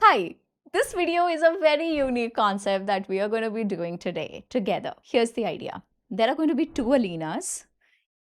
Hi, this video is a very unique concept that we are going to be doing today together. Here's the idea. There are going to be two Alinas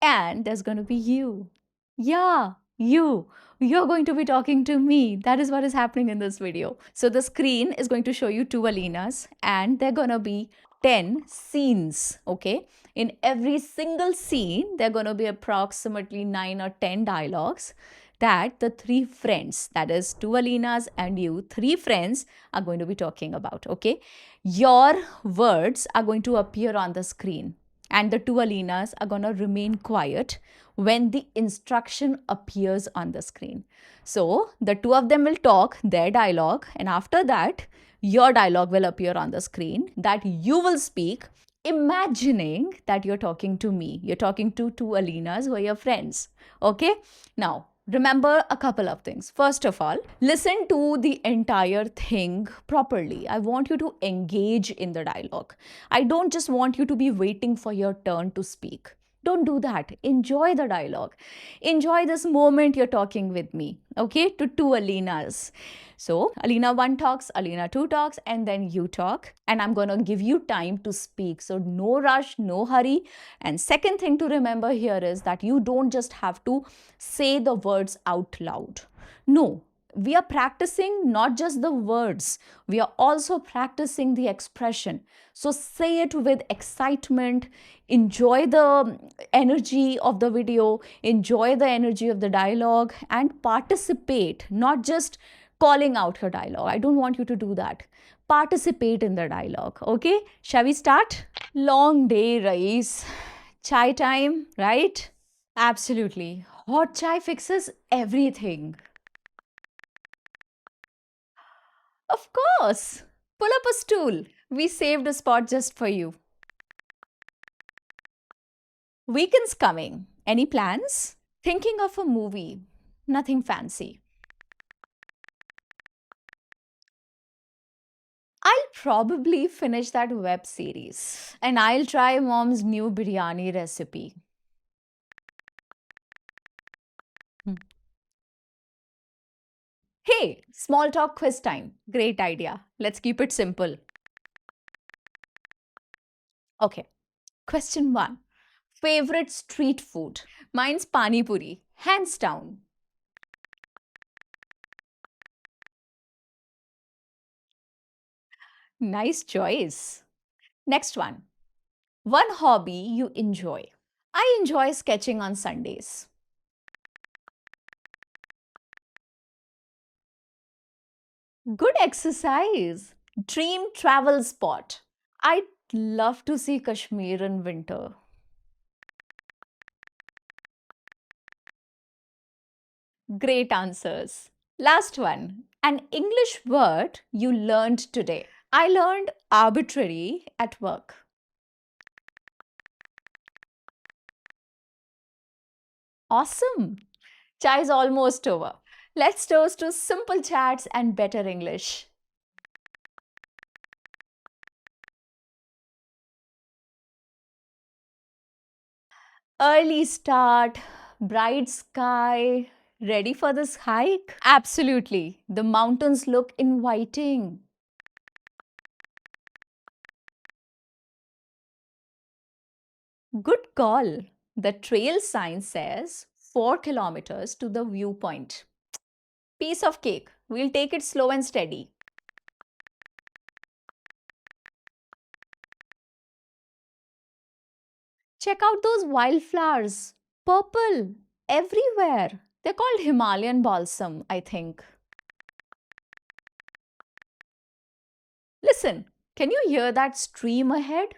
and there's going to be you. Yeah, you. You're going to be talking to me. That is what is happening in this video. So the screen is going to show you two Alinas and they're going to be 10 scenes, okay? In every single scene, there are going to be approximately 9 or 10 dialogues that the three friends, that is two Alinas and you, three friends are going to be talking about, okay? Your words are going to appear on the screen and the two Alinas are going to remain quiet when the instruction appears on the screen. So the two of them will talk their dialogue, and after that, your dialogue will appear on the screen that you will speak, imagining that you're talking to me. You're talking to two Alinas who are your friends. Okay? Now, remember a couple of things. First of all, listen to the entire thing properly. I want you to engage in the dialogue. I don't just want you to be waiting for your turn to speak. Don't do that. Enjoy the dialogue. Enjoy this moment you're talking with me, okay? To two Alinas. So, Alina 1 talks, Alina 2 talks, and then you talk. And I'm going to give you time to speak. So, no rush, no hurry. And second thing to remember here is that you don't just have to say the words out loud. No, we are practicing not just the words, we are also practicing the expression. So say it with excitement, enjoy the energy of the video, enjoy the energy of the dialogue, and participate, not just calling out your dialogue. I don't want you to do that. Participate in the dialogue, okay? Shall we start? Long day, Rais. Chai time, right? Absolutely. Hot chai fixes everything. Of course. Pull up a stool. We saved a spot just for you. Weekend's coming. Any plans? Thinking of a movie. Nothing fancy. I'll probably finish that web series and I'll try mom's new biryani recipe. Hmm. Hey, small talk quiz time. Great idea. Let's keep it simple. Okay. Question 1. Favorite street food? Mine's pani puri, hands down. Nice choice. Next one. One hobby you enjoy. I enjoy sketching on Sundays. Good exercise. Dream travel spot. I'd love to see Kashmir in winter. Great answers. Last one. An English word you learned today. I learned arbitrary at work. Awesome. Chai is almost over. Let's toast to simple chats and better English. Early start, bright sky. Ready for this hike? Absolutely. The mountains look inviting. Good call. The trail sign says 4 kilometers to the viewpoint. Piece of cake. We'll take it slow and steady. Check out those wildflowers. Purple. Everywhere. They're called Himalayan balsam, I think. Listen, can you hear that stream ahead?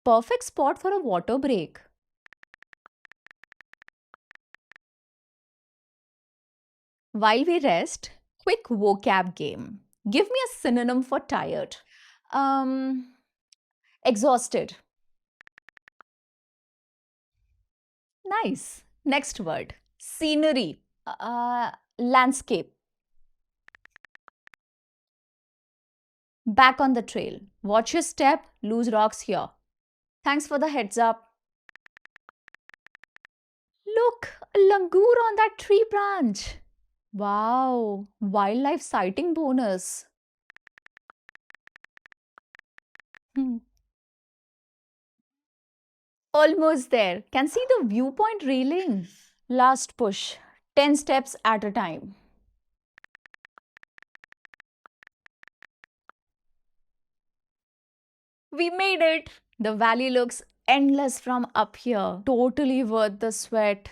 Perfect spot for a water break. While we rest, quick vocab game. Give me a synonym for tired. Um, Exhausted. Nice. Next word. Scenery. Landscape. Back on the trail. Watch your step. Loose rocks here. Thanks for the heads up. Look, a langur on that tree branch. Wow, wildlife sighting bonus. Hmm. Almost there. Can see the viewpoint railing. Last push. 10 steps at a time. We made it. The valley looks endless from up here. Totally worth the sweat.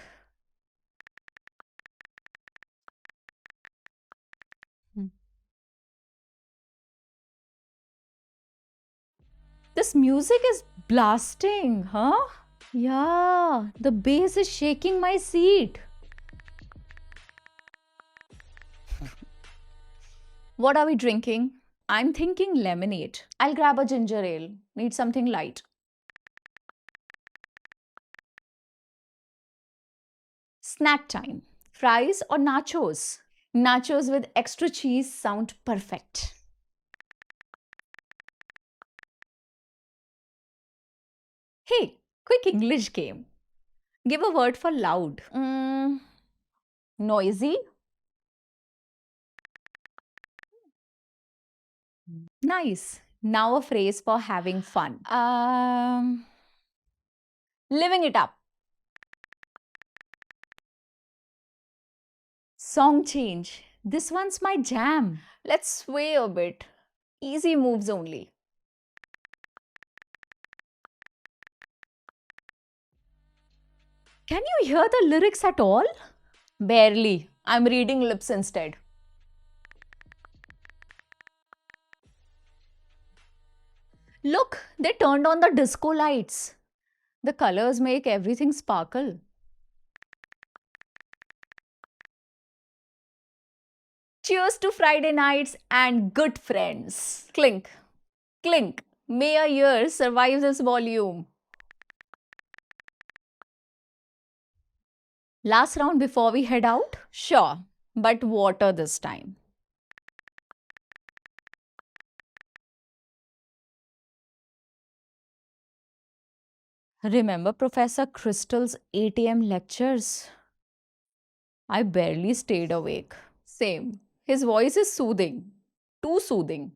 Hmm. This music is blasting, huh? Yeah, the bass is shaking my seat. What are we drinking? I'm thinking lemonade. I'll grab a ginger ale. Need something light. Snack time. Fries or nachos? Nachos with extra cheese sound perfect. Hey, quick English game. Give a word for loud. Noisy? Nice. Now a phrase for having fun. Living it up. Song change. This one's my jam. Let's sway a bit. Easy moves only. Can you hear the lyrics at all? Barely. I'm reading lips instead. Look, they turned on the disco lights. The colors make everything sparkle. Cheers to Friday nights and good friends. Clink, clink. May a year survive this volume. Last round before we head out? Sure, but water this time. Remember Professor Crystal's 8 a.m. lectures? I barely stayed awake. Same. His voice is soothing. Too soothing.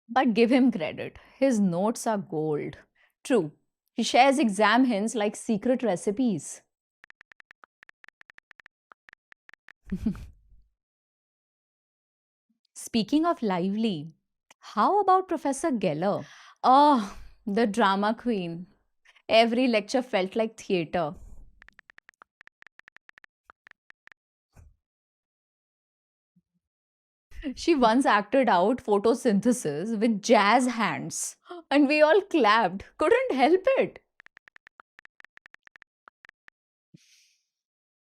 But give him credit. His notes are gold. True. He shares exam hints like secret recipes. Speaking of lively, how about Professor Geller? Oh, the drama queen. Every lecture felt like theatre. She once acted out photosynthesis with jazz hands, and we all clapped. Couldn't help it.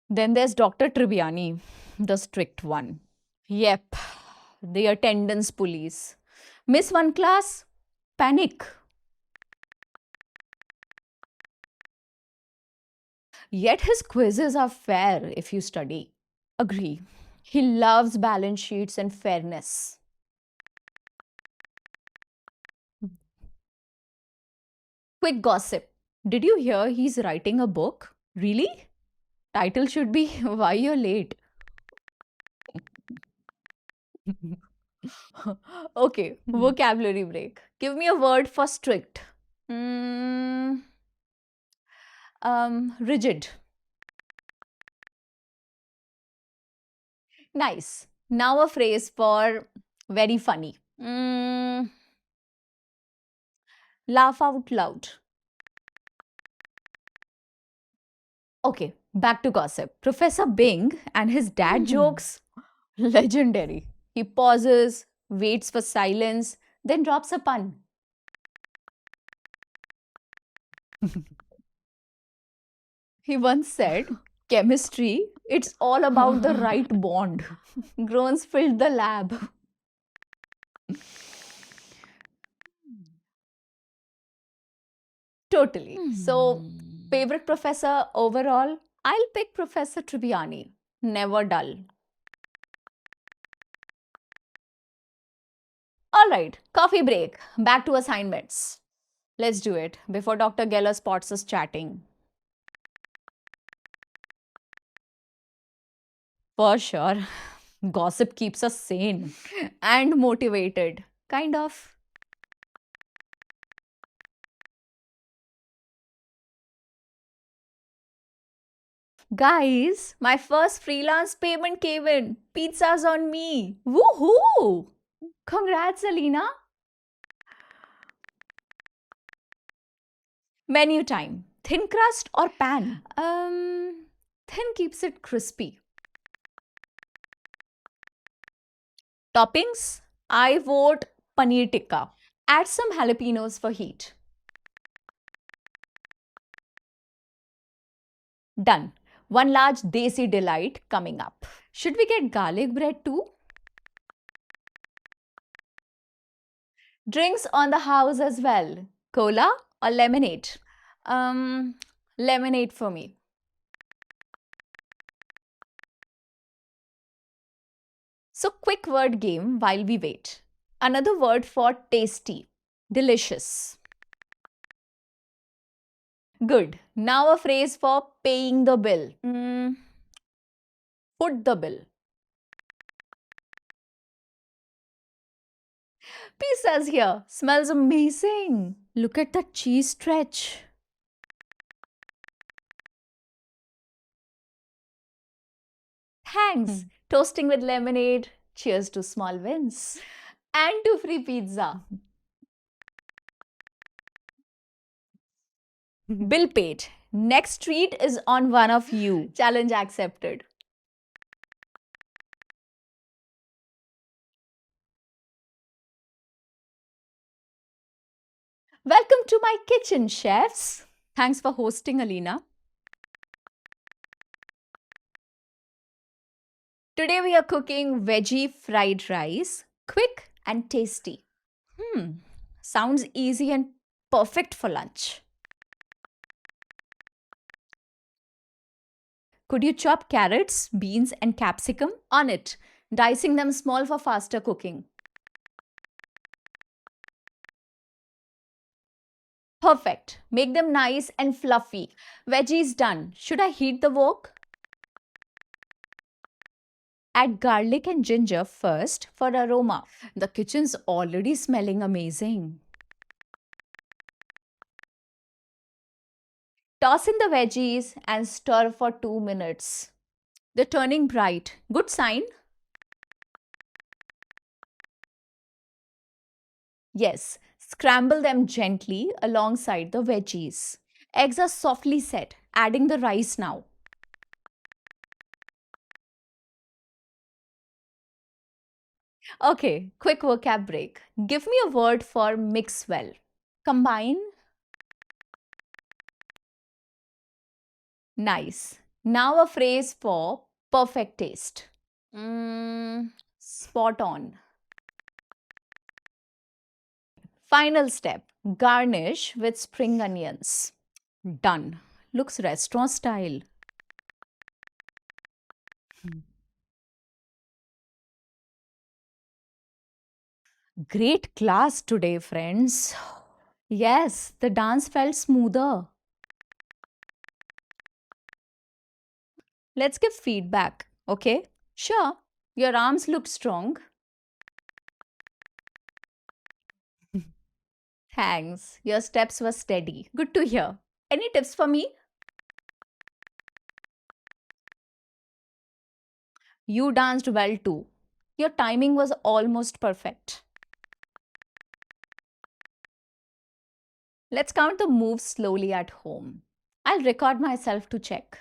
Then there's Dr. Tribbiani, the strict one. Yep, the attendance police. Miss one class, panic. Yet his quizzes are fair if you study. Agree. He loves balance sheets and fairness. Quick gossip. Did you hear he's writing a book? Really? Title should be Why You're Late. Okay, vocabulary break. Give me a word for strict. Mm, rigid. Nice. Now a phrase for very funny. Laugh out loud. Okay, back to gossip. Professor Bing and his dad jokes, legendary. He pauses, waits for silence, then drops a pun. He once said, chemistry, it's all about the right bond. Groans filled the lab. Totally. So, favorite professor overall? I'll pick Professor Tribbiani. Never dull. All right, coffee break. Back to assignments. Let's do it before Dr. Geller spots us chatting. For sure. Gossip keeps us sane and motivated. Kind of. Guys, my first freelance payment came in. Pizza's on me. Woohoo! Congrats, Alina. Menu time. Thin crust or pan? Thin keeps it crispy. Toppings? I vote paneer tikka. Add some jalapenos for heat. Done. One large desi delight coming up. Should we get garlic bread too? Drinks on the house as well. Cola or lemonade? Um, Lemonade for me. So, quick word game while we wait. Another word for tasty, delicious. Good. Now a phrase for paying the bill. Foot the bill. Pizza's here. Smells amazing. Look at that cheese stretch. Thanks. Toasting with lemonade. Cheers to small wins. And to free pizza. Bill paid. Next treat is on one of you. Challenge accepted. Welcome to my kitchen, chefs. Thanks for hosting, Alina. Today we are cooking veggie fried rice, quick and tasty. Sounds easy and perfect for lunch. Could you chop carrots, beans, and capsicum? On it, dicing them small for faster cooking. Perfect. Make them nice and fluffy. Veggies done. Should I heat the wok? Add garlic and ginger first for aroma. The kitchen's already smelling amazing. Toss in the veggies and stir for 2 minutes. They're turning bright. Good sign. Yes, scramble them gently alongside the veggies. Eggs are softly set. Adding the rice now. Okay, quick vocab break. Give me a word for mix well. Combine. Nice. Now a phrase for perfect taste. Spot on. Final step. Garnish with spring onions. Done. Looks restaurant style. Great class today, friends. Yes, the dance felt smoother. Let's give feedback, okay? Sure, your arms look strong. Thanks, your steps were steady. Good to hear. Any tips for me? You danced well too. Your timing was almost perfect. Let's count the moves slowly at home. I'll record myself to check.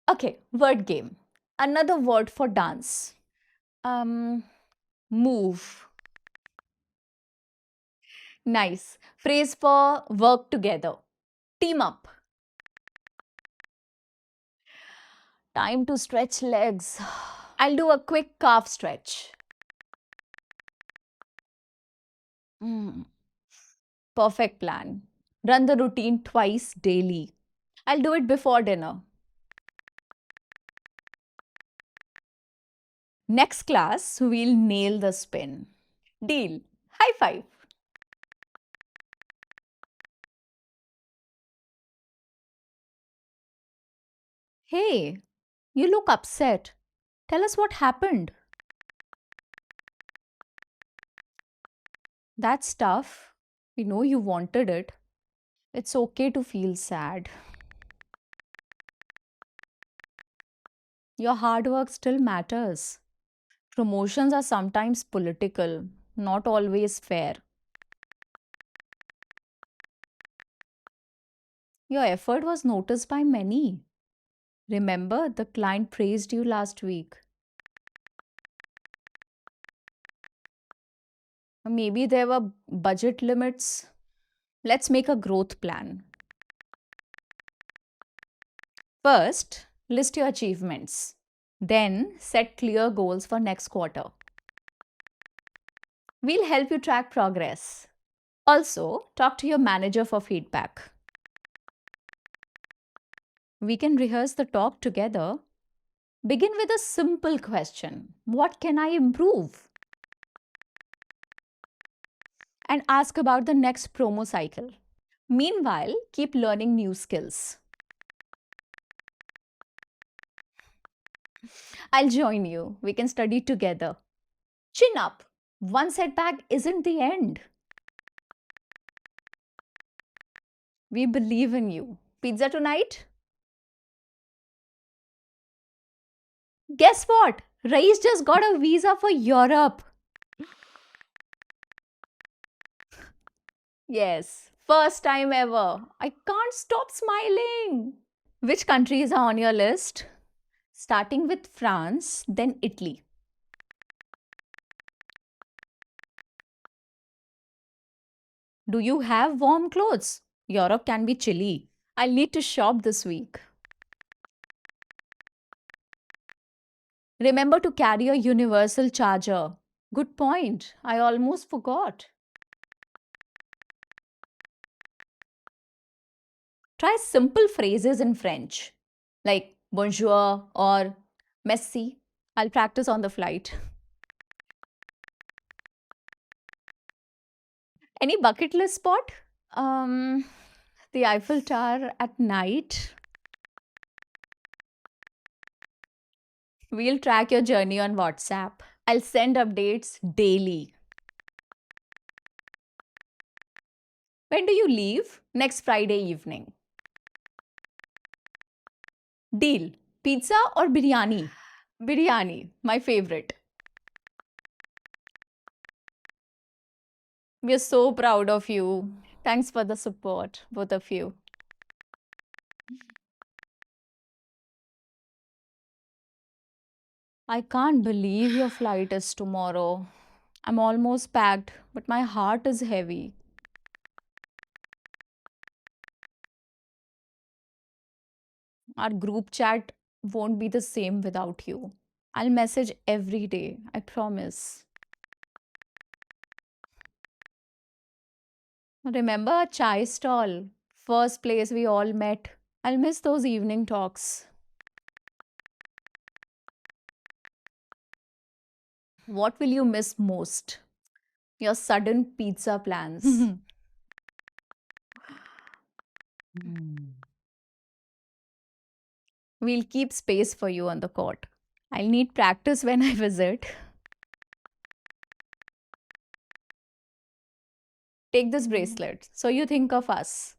Okay, word game. Another word for dance. Um, Move. Nice. Phrase for work together. Team up. Time to stretch legs. I'll do a quick calf stretch. Mm, Perfect plan. Run the routine twice daily. I'll do it before dinner. Next class, we'll nail the spin. Deal. High five. Hey, You look upset. Tell us what happened. That's tough. We know you wanted it. It's okay to feel sad. Your hard work still matters. Promotions are sometimes political, not always fair. Your effort was noticed by many. Remember, the client praised you last week. Maybe there were budget limits. Let's make a growth plan. First, list your achievements. Then, set clear goals for next quarter. We'll help you track progress. Also, talk to your manager for feedback. We can rehearse the talk together. Begin with a simple question: what can I improve? And ask about the next promo cycle. Meanwhile, keep learning new skills. I'll join you. We can study together. Chin up. One setback isn't the end. We believe in you. Pizza tonight? Guess what? Rais just got a visa for Europe. Yes, first time ever. I can't stop smiling. Which countries are on your list? Starting with France, then Italy. Do you have warm clothes? Europe can be chilly. I'll need to shop this week. Remember to carry a universal charger. Good point. I almost forgot. Try simple phrases in French like bonjour or merci. I'll practice on the flight. Any bucket list spot? Um, the Eiffel Tower at night. We'll track your journey on WhatsApp. I'll send updates daily. When do you leave? Next Friday evening. Deal. Pizza or biryani? Biryani, my favorite. We're so proud of you. Thanks for the support, both of you. I can't believe your flight is tomorrow. I'm almost packed, but my heart is heavy. Our group chat won't be the same without you. I'll message every day, I promise. Remember our chai stall? First place we all met. I'll miss those evening talks. What will you miss most? Your sudden pizza plans. We'll keep space for you on the court. I'll need practice when I visit. Take this bracelet so you think of us.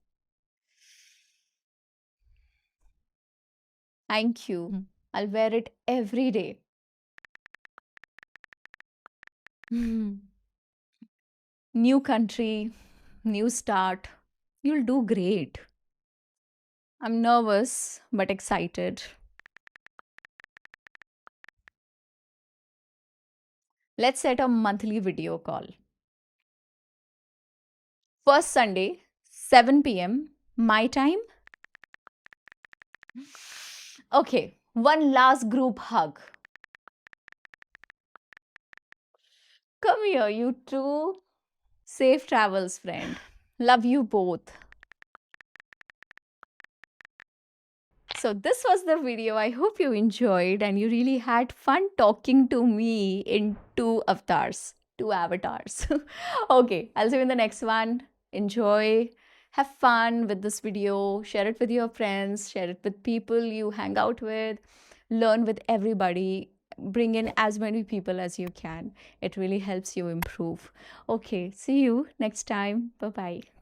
Thank you. I'll wear it every day. New country, new start. You'll do great. I'm nervous but excited. Let's set a monthly video call. First Sunday, 7 p.m. my time. Okay, one last group hug. Come here, you two. Safe travels, friend. Love you both. So this was the video. I hope you enjoyed and you really had fun talking to me in two avatars. Okay, I'll see you in the next one. Enjoy. Have fun with this video, share it with your friends, share it with people you hang out with, learn with everybody, bring in as many people as you can. It really helps you improve. Okay, see you next time. Bye bye.